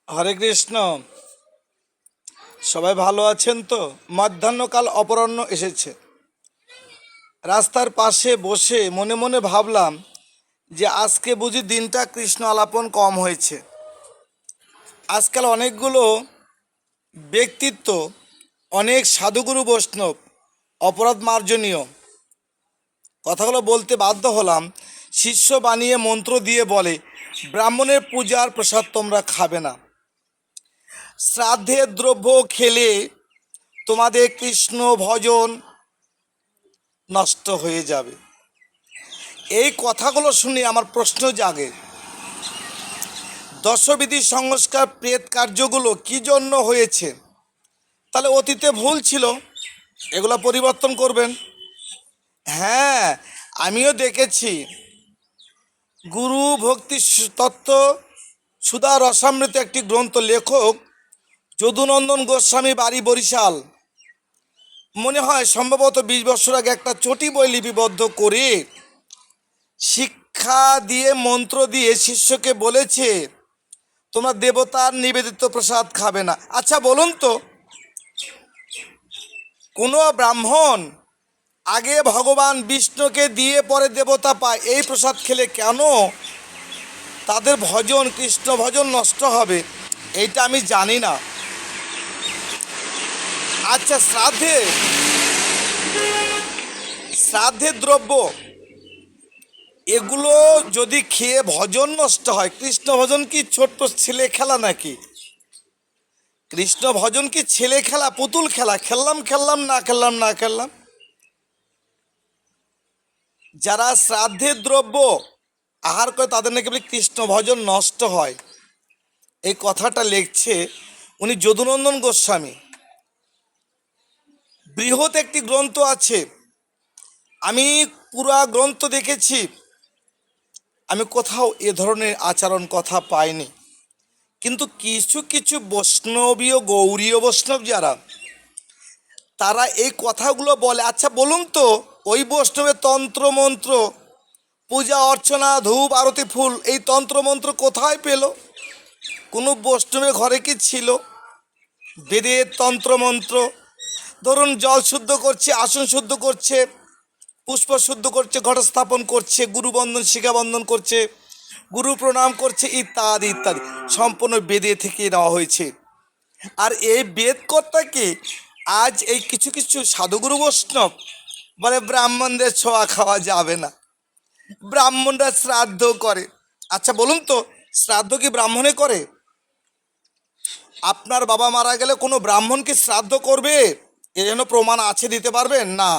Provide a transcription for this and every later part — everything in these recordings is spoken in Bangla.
হরে কৃষ্ণ। সবাই ভালো আছেন তো? মধ্যাহ্নকাল অপরাহ্ন এসেছে। রাস্তার পাশে বসে মনে মনে ভাবলাম যে আজকে বুঝি দিনটা কৃষ্ণ আলাপন কম হয়েছে। আজকাল অনেকগুলো ব্যক্তিত্ব, অনেক সাধুগুরু বৈষ্ণব অপরাধ মার্জনীয় কথাগুলো বলতে বাধ্য হলাম। শিষ্য বানিয়ে মন্ত্র দিয়ে বলে, ব্রাহ্মণের পূজার প্রসাদ তোমরা খাবে না, শ্রাদ্ধের দ্রব্য খেলে তোমাদের কৃষ্ণ ভজন নষ্ট হয়ে যাবে। এই কথাগুলো শুনে আমার প্রশ্ন জাগে, দশবিধি সংস্কার প্রেত কার্যগুলো কি জন্য হয়েছে? তাহলে অতীতে ভুল ছিল, এগুলো পরিবর্তন করবেন। হ্যাঁ, আমিও দেখেছি গুরু ভক্তি তত্ত্ব সুধা রসামৃত একটি গ্রন্থ, লেখক যদুনন্দন গোস্বামী, বাড়ি বরিশাল। মনে হয় সম্ভবত 20 বছর আগে একটা চটি বই লিপিবদ্ধ করে শিক্ষা দিয়ে, মন্ত্র দিয়ে শিষ্যকে বলেছে তোমরা দেবতার নিবেদিত প্রসাদ খাবে না। আচ্ছা বলুন তো, কোনো ব্রাহ্মণ আগে ভগবান বিষ্ণুকে দিয়ে পরে দেবতা পায়, এই প্রসাদ খেলে কেন তাদের ভজন, কৃষ্ণ ভজন নষ্ট হবে? এইটা আমি জানি না। আচ্ছা, শ্রাদ্ধের দ্রব্য এগুলো যদি খেয়ে ভজন নষ্ট হয়, কৃষ্ণ ভজন কি ছোট্ট ছেলে খেলা নাকি? কৃষ্ণ ভজন কি ছেলে খেলা, পুতুল খেলা? খেললাম খেললাম, না খেললাম না খেললাম। যারা শ্রাদ্ধের দ্রব্য আহার করে তাদের নাকি বলে কৃষ্ণ ভজন নষ্ট হয়। এই কথাটা লিখছে উনি যদুনন্দন গোস্বামী। বৃহৎ একটি গ্রন্থ আছে, আমি পুরা গ্রন্থ দেখেছি, আমি কোথাও এ ধরনের আচরণ কথা পাইনি। কিন্তু কিছু কিছু বৈষ্ণবীয়, গৌরীয় বৈষ্ণব যারা, তারা এই কথাগুলো বলে। আচ্ছা বলুন তো, ওই বৈষ্ণবের তন্ত্রমন্ত্র, পূজা অর্চনা, ধূপ আরতি, ফুল, এই তন্ত্রমন্ত্র কোথায় পেল? কোনো বৈষ্ণবের ঘরে কি ছিল বেদের তন্ত্রমন্ত্র? ধরুন জল শুদ্ধ করছে, আসন শুদ্ধ করছে, পুষ্প শুদ্ধ করছে, ঘট স্থাপন করছে, গুরুবন্ধন শিখাবন্ধন করছে, গুরু প্রণাম করছে, ইত্যাদি ইত্যাদি, সম্পূর্ণ বেদে থেকে নেওয়া হয়েছে। আর এই বেদকর্তাকে আজ এই কিছু কিছু সাধুগুরু বৈষ্ণব বলে ব্রাহ্মণদের ছোঁয়া খাওয়া যাবে না, ব্রাহ্মণরা শ্রাদ্ধ করে। আচ্ছা বলুন তো, শ্রাদ্ধ কি ব্রাহ্মণে করে? আপনার বাবা মারা গেলে কোনো ব্রাহ্মণ কি শ্রাদ্ধ করবে? এর জন্য প্রমাণ আছে, দিতে পারবেন? না।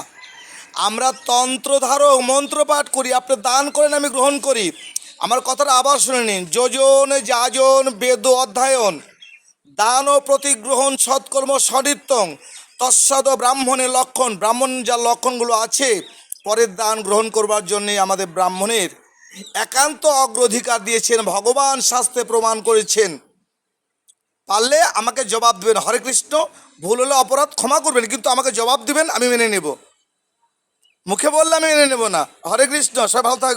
আমরা তন্ত্রধারক, মন্ত্রপাঠ করি, আপনি দান করেন, আমি গ্রহণ করি। আমার কথাটা আবার শুনে নিন, যোজন যাজন বেদ অধ্যায়ন দান ও প্রতিগ্রহণ সৎকর্ম সদিত্তং তৎসদ ব্রাহ্মণের লক্ষণ। ব্রাহ্মণ যার লক্ষণগুলো আছে, পরের দান গ্রহণ করবার জন্যে আমাদের ব্রাহ্মণের একান্ত অগ্রাধিকার দিয়েছেন, ভগবান শাস্ত্রে প্রমাণ করেছেন। পারলে আমাকে জবাব দেবেন। হরে কৃষ্ণ। ভুল হলে অপরাধ ক্ষমা করবেন, কিন্তু আমাকে জবাব দিবেন, আমি মেনে নেব। মুখে বললে আমি মেনে নেব না। হরে কৃষ্ণ। সবাই ভালো থাকবেন।